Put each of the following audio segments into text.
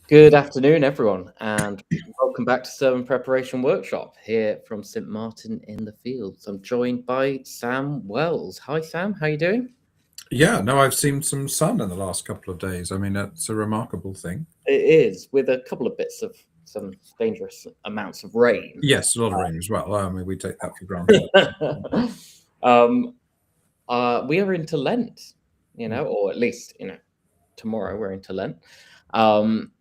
Good afternoon, everyone, and welcome back to Sermon Preparation Workshop here from St. Martin in the Fields. I'm joined by Sam Wells. Hi, Sam. How are you doing? Yeah, no, I've seen some sun in the last couple of days. I mean, that's a remarkable thing. It is, with a couple of bits of some dangerous amounts of rain. Yes, a lot of rain as well. I mean, we take that for granted. um, we are into Lent, Mm. or at least, tomorrow we're into Lent. Um,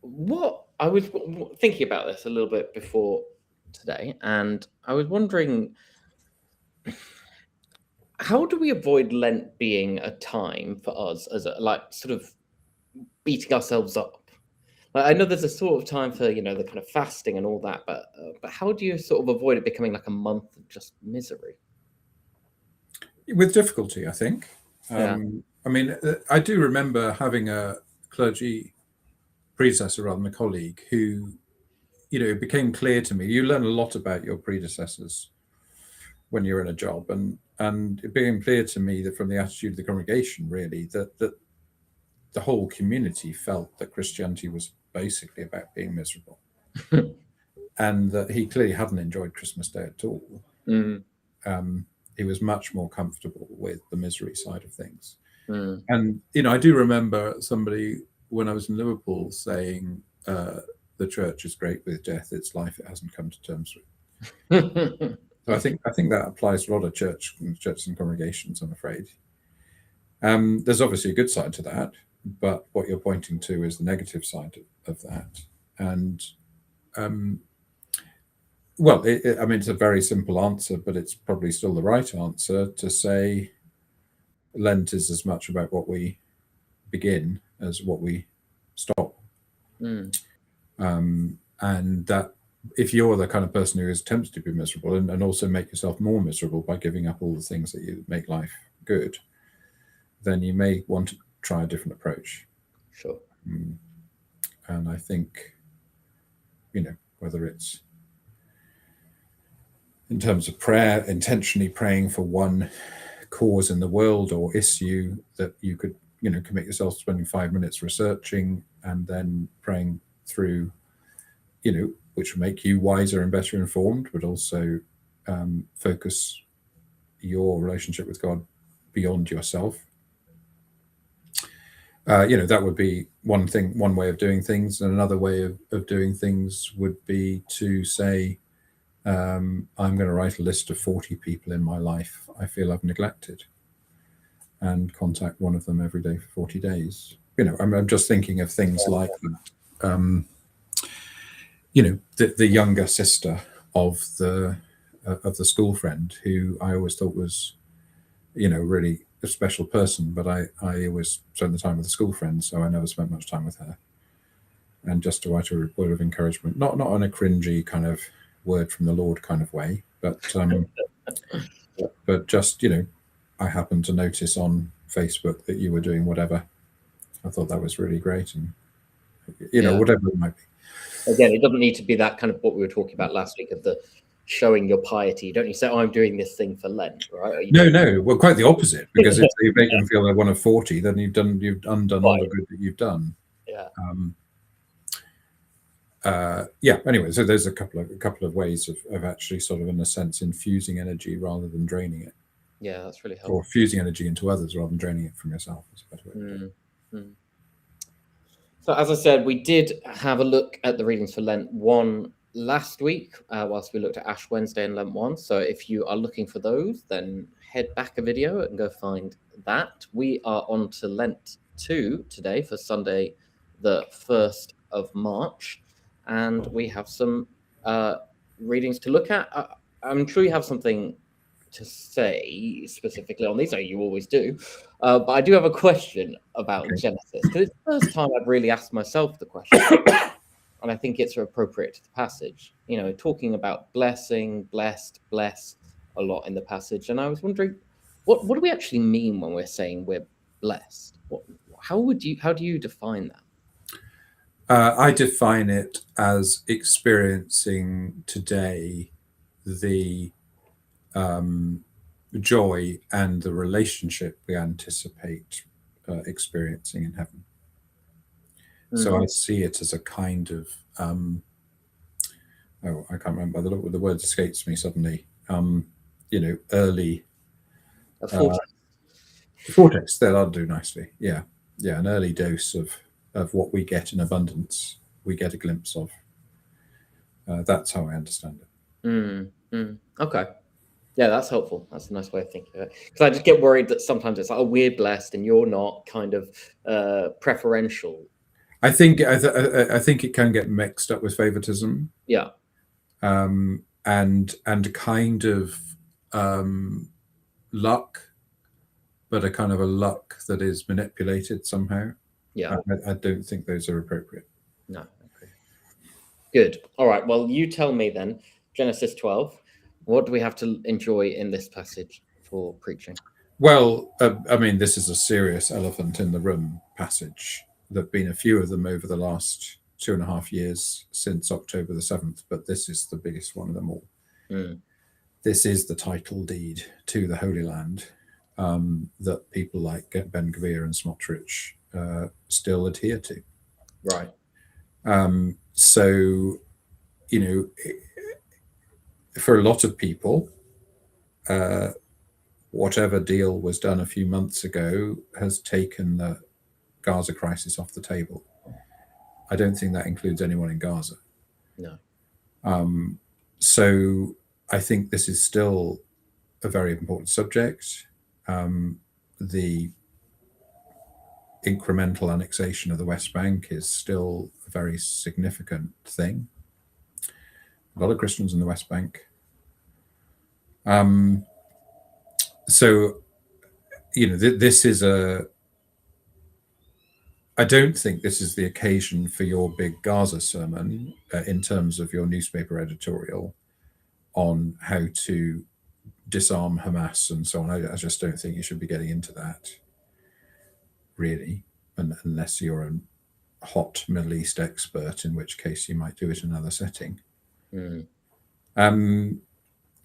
what I was thinking about this a little bit before today, and I was wondering, how do we avoid Lent being a time for us as a, like, sort of beating ourselves up? Like, I know there's a sort of time for the kind of fasting and all that, but how do you sort of avoid it becoming like a month of just misery? With difficulty, I think. Yeah. I mean, I do remember having a clergy predecessor, rather than a colleague, who, it became clear to me. You learn a lot about your predecessors when you're in a job, and it became clear to me that from the attitude of the congregation, really, that the whole community felt that Christianity was basically about being miserable, and that he clearly hadn't enjoyed Christmas Day at all. Mm, He was much more comfortable with the misery side of things. mm. And, I do remember somebody when I was in Liverpool saying, the church is great with death, it's life it hasn't come to terms with. So I think that applies to a lot of churches and congregations, I'm afraid. There's obviously a good side to that, but what you're pointing to is the negative side of that. And well, I mean, it's a very simple answer, but it's probably still the right answer to say Lent is as much about what we begin as what we stop. Mm. And that if you're the kind of person who is tempted to be miserable and also make yourself more miserable by giving up all the things that you make life good, then you may want to try a different approach. Sure. And I think, whether it's in terms of prayer, intentionally praying for one cause in the world or issue that you could, commit yourself to spending 5 minutes researching and then praying through, which will make you wiser and better informed, but also focus your relationship with God beyond yourself. That would be one thing, one way of doing things. And another way of doing things would be to say, I'm going to write a list of 40 people in my life I feel I've neglected and contact one of them every day for 40 days. I'm just thinking of things like that. The younger sister of the school friend who I always thought was, really a special person, but I always spent the time with the school friend, so I never spent much time with her. And just to write a word of encouragement, not on a cringy kind of word from the Lord kind of way, but just, I happened to notice on Facebook that you were doing whatever. I thought that was really great, and whatever it might be. Again, it doesn't need to be that kind of what we were talking about last week of the showing your piety. You don't need to say, "Oh, I'm doing this thing for Lent," right? No. Well, quite the opposite. Because if you make them feel they're one of 40, then you've undone all the good that you've done. Yeah. Anyway, so there's a couple of ways of actually sort of, in a sense, infusing energy rather than draining it. Yeah, that's really helpful. Or fusing energy into others rather than draining it from yourself. Is a better way to do it. So, as I said, we did have a look at the readings for Lent 1 last week, whilst we looked at Ash Wednesday and Lent 1. So if you are looking for those, then head back a video and go find that. We are on to Lent 2 today for Sunday, the 1st of March. And we have some readings to look at. I'm sure you have something to say specifically on these, so you always do. But I do have a question about Genesis, because it's the first time I've really asked myself the question, and I think it's appropriate to the passage. Talking about blessing, blessed, bless a lot in the passage, and I was wondering, what do we actually mean when we're saying we're blessed? How do you define that? I define it as experiencing today the joy and the relationship we anticipate experiencing in heaven. So I see it as a kind of oh, I can't remember the word escapes me suddenly. Early a fortress. foretaste. That'll do nicely. Yeah, yeah, an early dose of what we get in abundance. We get a glimpse of. That's how I understand it. Okay. Yeah, that's helpful. That's a nice way of thinking of it. Because I just get worried that sometimes it's like, oh, we're blessed and you're not, kind of preferential. I think I think it can get mixed up with favoritism. Yeah. And kind of luck, but a kind of a luck that is manipulated somehow. Yeah. I don't think those are appropriate. No. Okay. Good. All right. Well, you tell me then, Genesis 12. What do we have to enjoy in this passage for preaching? Well, I mean, this is a serious elephant in the room passage. There have been a few of them over the last 2.5 years since October the 7th, but this is the biggest one of them all. This is the title deed to the Holy Land that people like Ben Gvir and Smotrich still adhere to. Right. So, for a lot of people, whatever deal was done a few months ago has taken the Gaza crisis off the table. I don't think that includes anyone in Gaza. No. So I think this is still a very important subject. The incremental annexation of the West Bank is still a very significant thing. A lot of Christians in the West Bank. So, this is I don't think this is the occasion for your big Gaza sermon in terms of your newspaper editorial on how to disarm Hamas and so on. I just don't think you should be getting into that, really, unless you're a hot Middle East expert, in which case you might do it in another setting.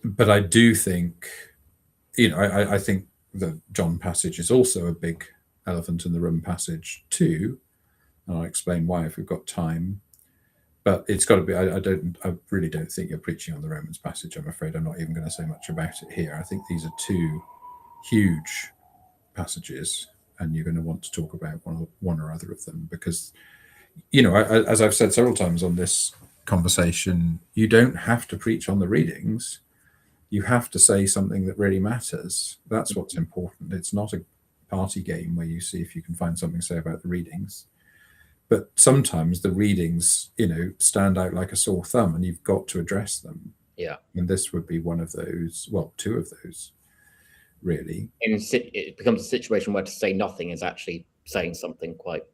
But I do think, I think the John passage is also a big elephant in the room passage too, and I'll explain why if we've got time. But it's got to be. I really don't think you're preaching on the Romans passage. I'm afraid I'm not even going to say much about it here. I think these are two huge passages, and you're going to want to talk about one or other of them because, as I've said several times on this conversation, you don't have to preach on the readings. You have to say something that really matters. That's what's important. It's not a party game where you see if you can find something to say about the readings. But sometimes the readings, stand out like a sore thumb and you've got to address them. Yeah. And this would be one of those, well, two of those, really. And it becomes a situation where to say nothing is actually saying something quite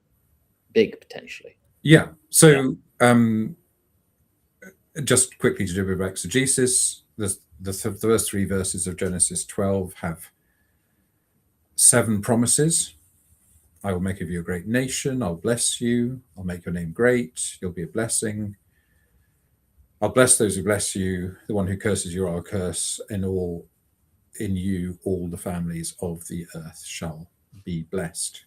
big, potentially. Yeah. So just quickly to do a bit of exegesis, the first 3 verses of Genesis 12 have 7 promises. I will make of you a great nation. I'll bless you. I'll make your name great. You'll be a blessing. I'll bless those who bless you. The one who curses you, I'll curse. In you, all the families of the earth shall be blessed.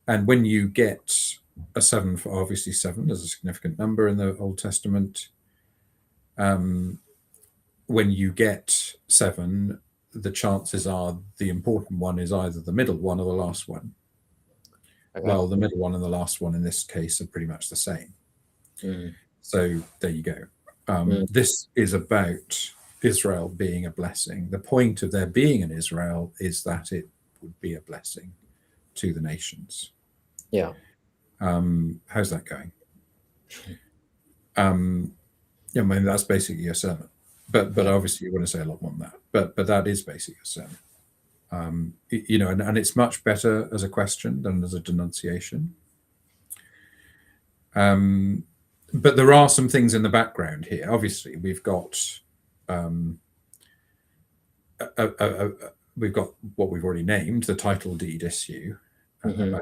And when you get a 7, for obviously 7 is a significant number in the Old Testament. When you get 7, the chances are the important one is either the middle one or the last one. Okay. Well, the middle one and the last one in this case are pretty much the same. So there you go. This is about Israel being a blessing. The point of there being an Israel is that it would be a blessing to the nations. Yeah. How's that going? Yeah, I mean, that's basically your sermon. But obviously you want to say a lot more than that. But that is basically your sermon. And it's much better as a question than as a denunciation. But there are some things in the background here. Obviously, we've got what we've already named, the title deed issue, about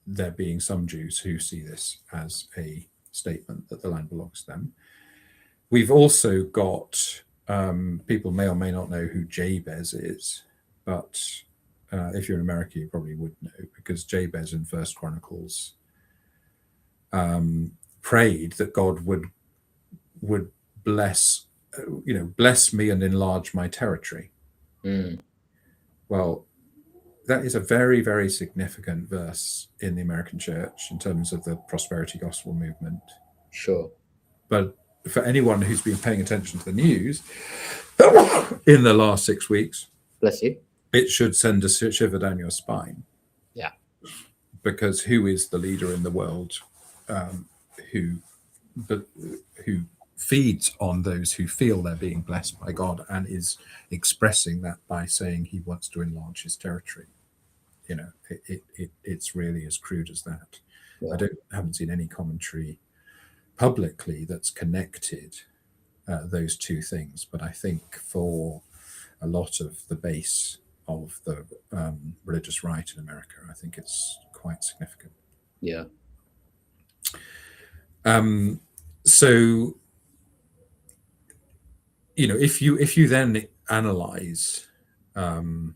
there being some Jews who see this as a statement that the land belongs to them. We've also got people may or may not know who Jabez is, but If you're in America, you probably would know, because Jabez in First Chronicles prayed that God would bless, bless me and enlarge my territory. Mm, Well, that is a very, very significant verse in the American church in terms of the prosperity gospel movement. sure. But for anyone who's been paying attention to the news in the last 6 weeks, Bless you. it should send a shiver down your spine. Yeah. Because who is the leader in the world who who feeds on those who feel they're being blessed by God and is expressing that by saying he wants to enlarge his territory? It's really as crude as that. Yeah. I haven't seen any commentary publicly that's connected those two things, but I think for a lot of the base of the religious right in America, I think it's quite significant. Yeah. So, if you then analyze the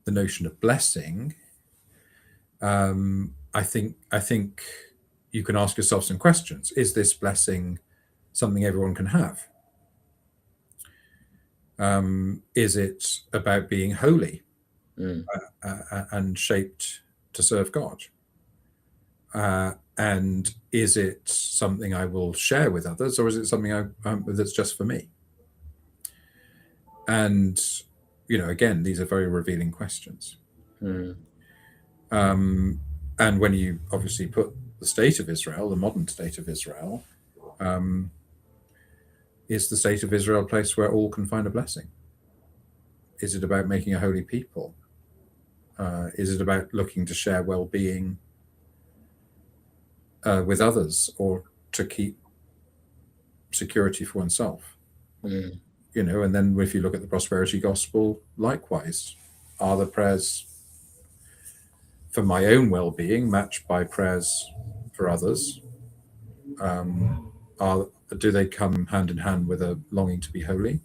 notion of blessing, I think you can ask yourself some questions. Is this blessing something everyone can have? Is it about being holy and shaped to serve God? And is it something I will share with others, or is it something that's just for me? And again, these are very revealing questions. And when you obviously put the state of Israel, the modern state of Israel, is the state of Israel a place where all can find a blessing? Is it about making a holy people? Is it about looking to share well-being with others, or to keep security for oneself? And then if you look at the prosperity gospel, likewise, are the prayers for my own well-being matched by prayers for others? Do they come hand in hand with a longing to be holy?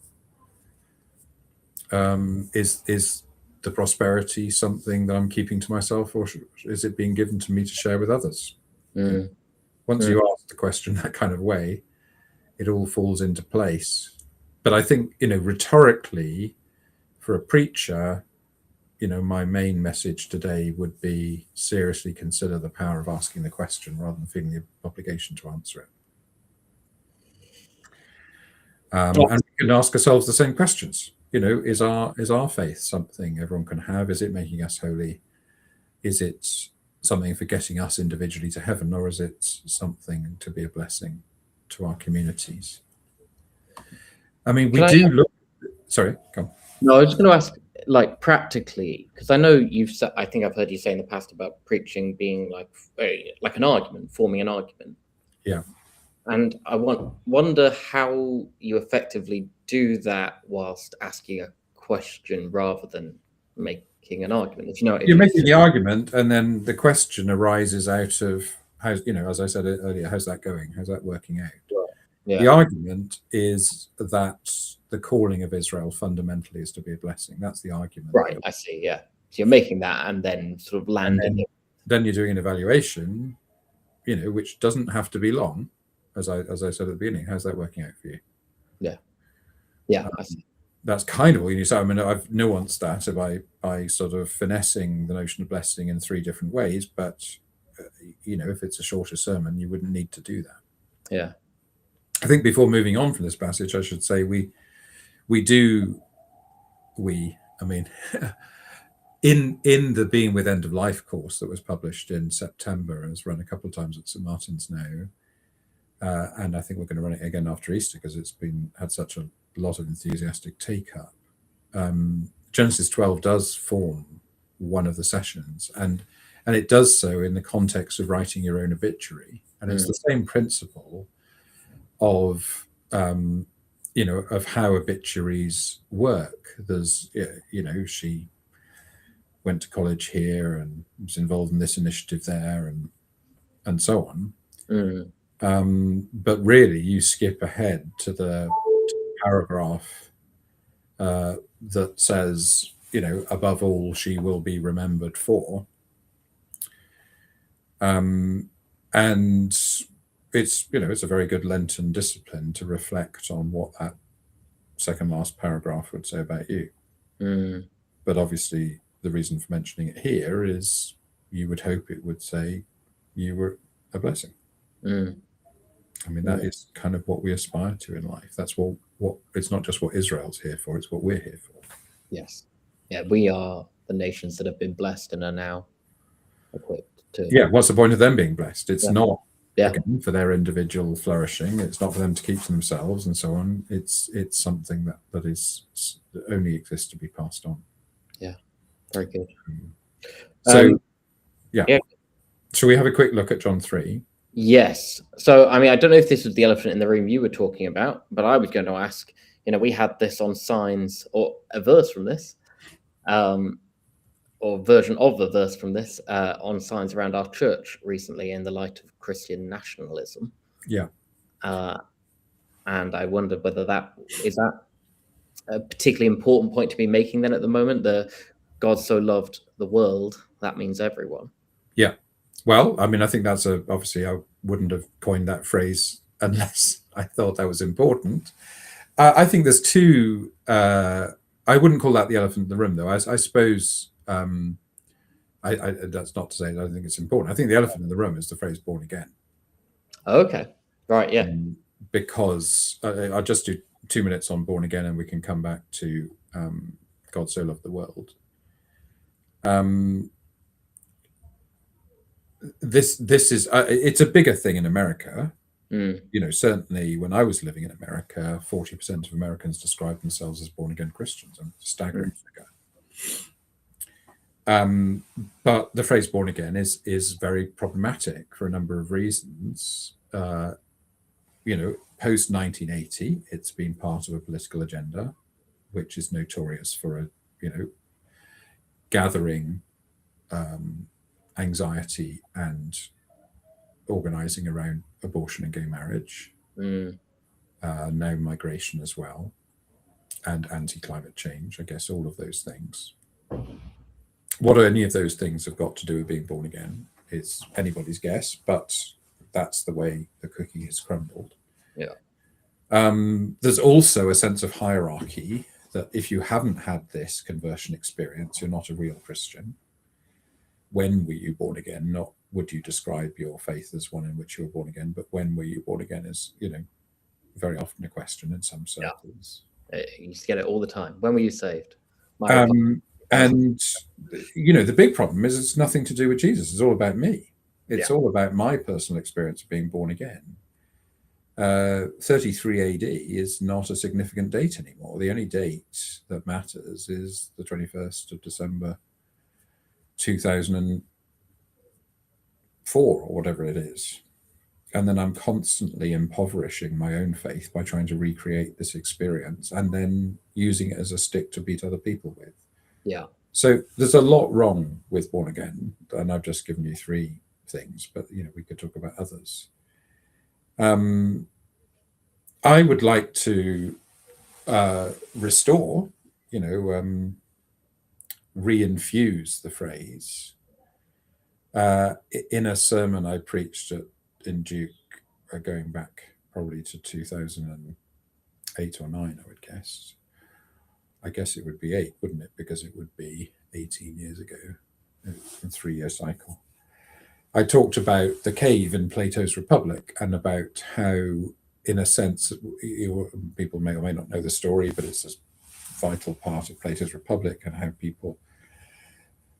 Is the prosperity something that I'm keeping to myself, or is it being given to me to share with others? Once you ask the question that kind of way, it all falls into place. But I think, rhetorically, for a preacher, my main message today would be seriously consider the power of asking the question rather than feeling the obligation to answer it. And we can ask ourselves the same questions. Is our faith something everyone can have? Is it making us holy? Is it something for getting us individually to heaven, or is it something to be a blessing to our communities? I mean, Sorry, come on. No, I was going to ask, like, practically, because I know I think I've heard you say in the past about preaching being like an argument, forming an argument. Yeah. And I wonder how you effectively do that whilst asking a question rather than making an argument. If you know, you're making the argument, and then the question arises out of how, as I said earlier, how's that going? How's that working out? Yeah. The argument is that the calling of Israel fundamentally is to be a blessing. That's the argument. Right, I see, yeah. So you're making that and then sort of landing it. Then you're doing an evaluation, which doesn't have to be long, as I said at the beginning. How's that working out for you? Yeah. Yeah, I see. That's kind of what you say. I mean, I've nuanced that by sort of finessing the notion of blessing in 3 different ways, but if it's a shorter sermon, you wouldn't need to do that. Yeah. I think before moving on from this passage, I should say I mean, in the Being with End of Life course that was published in September and has run a couple of times at St. Martin's now, and I think we're going to run it again after Easter because it's had such a lot of enthusiastic take-up. Genesis 12 does form one of the sessions, and it does so in the context of writing your own obituary, and it's the same principle of of how obituaries work. There's she went to college here and was involved in this initiative there, and so on. But really, you skip ahead to the paragraph that says above all, she will be remembered for. And it's a very good Lenten discipline to reflect on what that second last paragraph would say about you. But obviously, the reason for mentioning it here is you would hope it would say you were a blessing. I mean, that is kind of what we aspire to in life. That's what it's not just what Israel's here for, it's what we're here for. Yes. Yeah, we are the nations that have been blessed and are now equipped to. Yeah, what's the point of them being blessed? It's not, Yeah. again, for their individual flourishing. It's not for them to keep to themselves and so on. It's something that only exists to be passed on. Yeah, very good. So, yeah. Shall we have a quick look at John 3? Yes. So, I mean, I don't know if this was the elephant in the room you were talking about, but I was going to ask, we had this on signs, or a verse from this, or version of the verse from this on signs around our church recently in the light of Christian nationalism. Yeah. And I wondered whether that is a particularly important point to be making then at the moment. The God so loved the world, that means everyone. Yeah. Well, I mean, I think that's obviously I wouldn't have coined that phrase unless I thought that was important. I think there's two. I wouldn't call that the elephant in the room, though. I suppose that's not to say that I don't think it's important. I think the elephant in the room is the phrase "born again." Okay. Right. Yeah. Because I'll just do 2 minutes on born again, and we can come back to God so loved the world. This is it's a bigger thing in America. Certainly when I was living in America, 40% of Americans described themselves as born again Christians. A staggering figure. But the phrase born again is very problematic for a number of reasons. Post 1980, it's been part of a political agenda, which is notorious for gathering anxiety and organizing around abortion and gay marriage, now migration as well, and anti-climate change. I guess all of those things. What any of those things have got to do with being born again is anybody's guess, but that's the way the cookie has crumbled. Yeah. There's also a sense of hierarchy that if you haven't had this conversion experience, you're not a real Christian. When were you born again? Not would you describe your faith as one in which you were born again, but when were you born again is, very often a question in some circles. Yeah. You used to get it all the time. When were you saved? And the big problem is it's nothing to do with Jesus. It's all about me. It's all about my personal experience of being born again. 33 AD is not a significant date anymore. The only date that matters is the 21st of December 2004 or whatever it is. And then I'm constantly impoverishing my own faith by trying to recreate this experience and then using it as a stick to beat other people with. Yeah. So there's a lot wrong with born again, and I've just given you 3 things, but we could talk about others. I would like to restore, reinfuse the phrase in a sermon I preached in Duke, going back probably to 2008 or 9, I would guess. I guess it would be 8, wouldn't it? Because it would be 18 years ago, a 3-year cycle. I talked about the cave in Plato's Republic and about how, in a sense, people may or may not know the story, but it's a vital part of Plato's Republic, and how people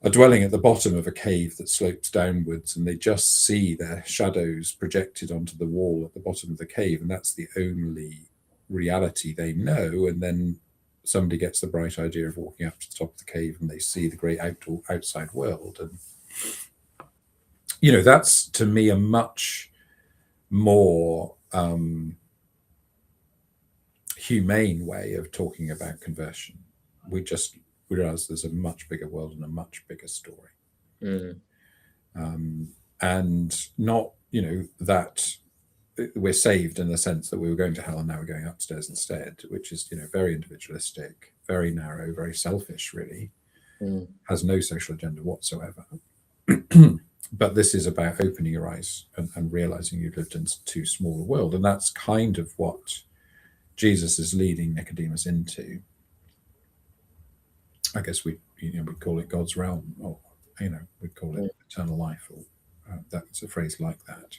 are dwelling at the bottom of a cave that slopes downwards, and they just see their shadows projected onto the wall at the bottom of the cave, and that's the only reality they know. And then somebody gets the bright idea of walking up to the top of the cave, and they see the great outside world. And that's to me a much more humane way of talking about conversion. We just realize there's a much bigger world and a much bigger story. And not, that we're saved in the sense that we were going to hell and now we're going upstairs instead, which is, very individualistic, very narrow, very selfish, really. Mm. has no social agenda whatsoever. But this is about opening your eyes and realizing you lived in too small a world. And that's kind of what Jesus is leading Nicodemus into. I guess we call it God's realm, or we'd call it eternal life, or that's a phrase like that,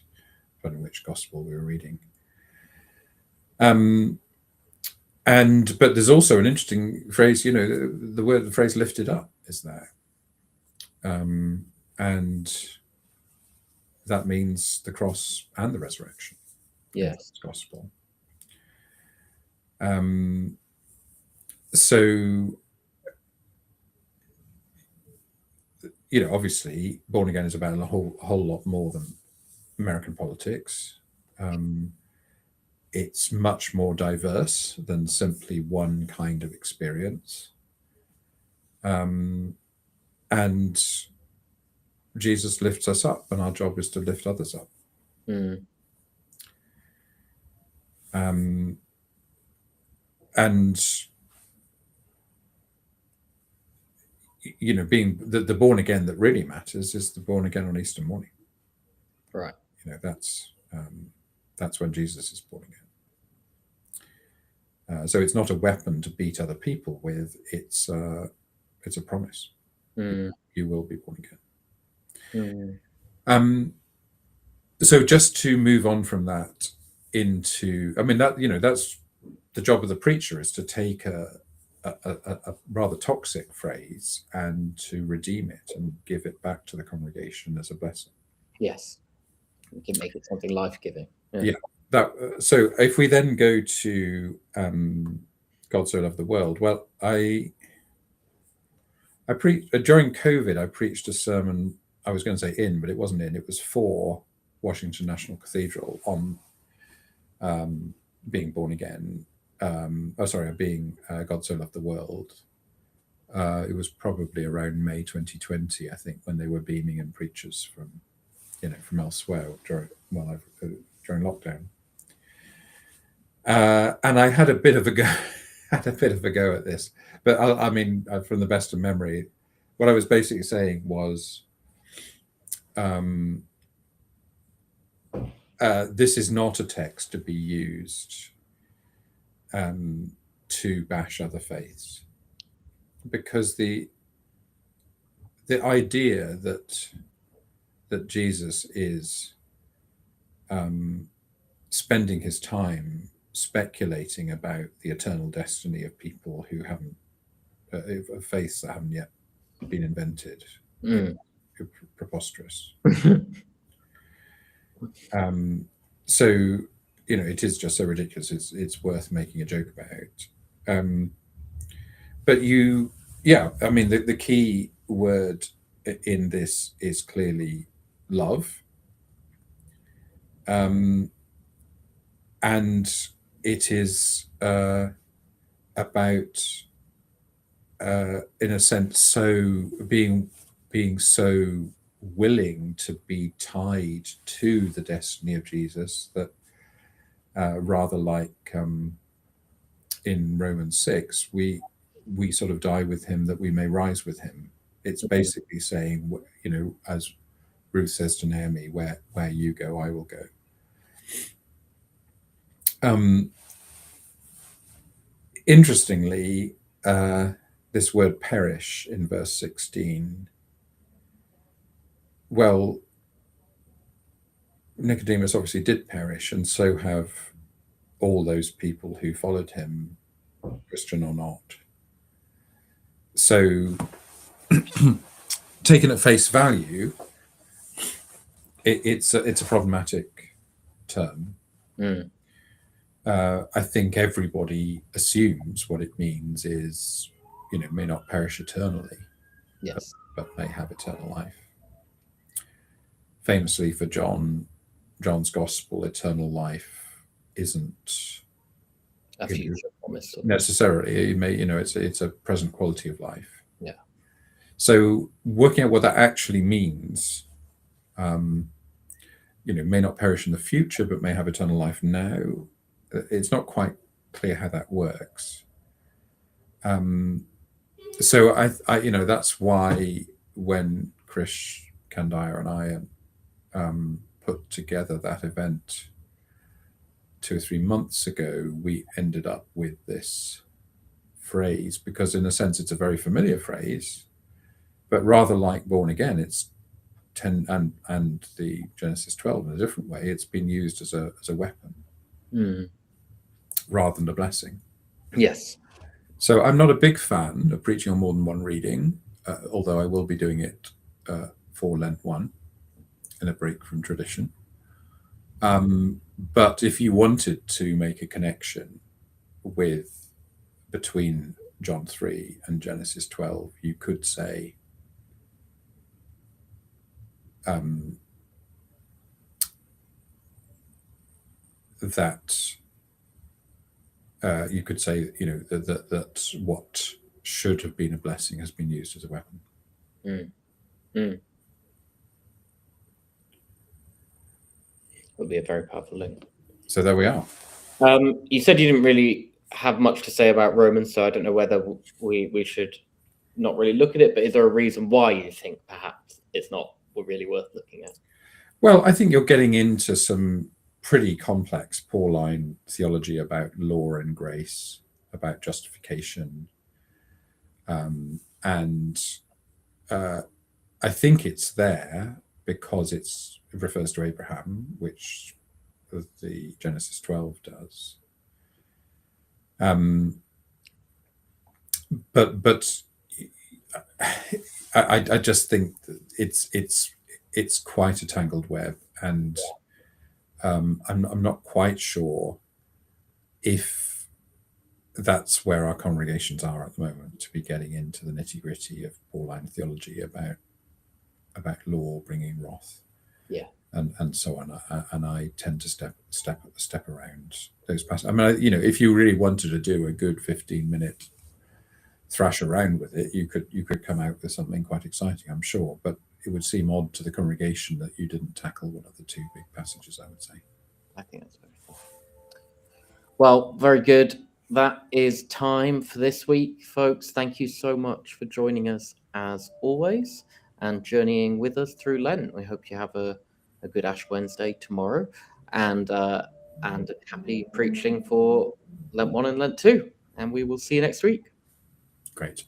depending on which gospel we were reading. But there's also an interesting phrase, the phrase "lifted up" is there, and that means the cross and the resurrection. Yes. Gospel. So, obviously, born again is about a whole lot more than American politics. It's much more diverse than simply one kind of experience. And Jesus lifts us up, and our job is to lift others up. Mm. And being the born again that really matters is the born again on Easter morning. Right. That's when Jesus is born again. So it's not a weapon to beat other people with. It's a promise. Mm. You will be born again. Mm. So just to move on from that into, that's the job of the preacher, is to take a rather toxic phrase and to redeem it and give it back to the congregation as a blessing. Yes, we can make it something life-giving. So if we then go to God so loved the world, well, I preached during COVID. I preached a sermon. I was going to say but it wasn't it was for Washington National Cathedral on being born again. Being God so loved the world. It was probably around May 2020, I think, when they were beaming in preachers from elsewhere during lockdown. And I had a bit of a go, at this, but from the best of memory, what I was basically saying was, this is not a text to be used to bash other faiths, because the idea that Jesus is spending his time speculating about the eternal destiny of people who haven't of faiths that haven't yet been invented, preposterous. So it is just so ridiculous. It's worth making a joke about. But the key word in this is clearly love. And it is about, in a sense, so being so willing to be tied to the destiny of Jesus that, rather like in Romans 6, we sort of die with him that we may rise with him. It's basically saying, as Ruth says to Naomi, where you go, I will go. Interestingly, this word perish in verse 16, well, Nicodemus obviously did perish, and so have all those people who followed him, Christian or not. So, taken at face value, it's a problematic term. I think everybody assumes what it means is, may not perish eternally, yes, but may have eternal life. Famously for John's gospel, eternal life isn't a future promise necessarily. It may, it's a present quality of life. Yeah. So working out what that actually means, may not perish in the future, but may have eternal life now. It's not quite clear how that works. So that's why when Krish Kandaya and I put together that event 2 or 3 months ago, we ended up with this phrase because, in a sense, it's a very familiar phrase, but rather like born again, it's 10 and the Genesis 12 in a different way. It's been used as a weapon rather than a blessing. Yes. So I'm not a big fan of preaching on more than one reading, although I will be doing it for Lent 1 in a break from tradition. But if you wanted to make a connection with between John 3 and Genesis 12, you could say that that what should have been a blessing has been used as a weapon. Would be a very powerful link. So there we are. You said you didn't really have much to say about Romans, so I don't know whether we should not really look at it, but is there a reason why you think perhaps it's not really worth looking at? Well, I think you're getting into some pretty complex Pauline theology about law and grace, about justification. And I think it's there because it refers to Abraham, which the Genesis 12 does. But I just think that it's quite a tangled web, and I'm not quite sure if that's where our congregations are at the moment, to be getting into the nitty-gritty of Pauline theology about law bringing wrath, and so on. And I tend to step around those passages. I mean, if you really wanted to do a good 15-minute thrash around with it, you could come out with something quite exciting, I'm sure. But it would seem odd to the congregation that you didn't tackle one of the two big passages, I would say. I think that's very fair. Well, very good. That is time for this week, folks. Thank you so much for joining us as always and journeying with us through Lent. We hope you have a good Ash Wednesday tomorrow, and happy preaching for Lent 1 and Lent 2. And we will see you next week. Great.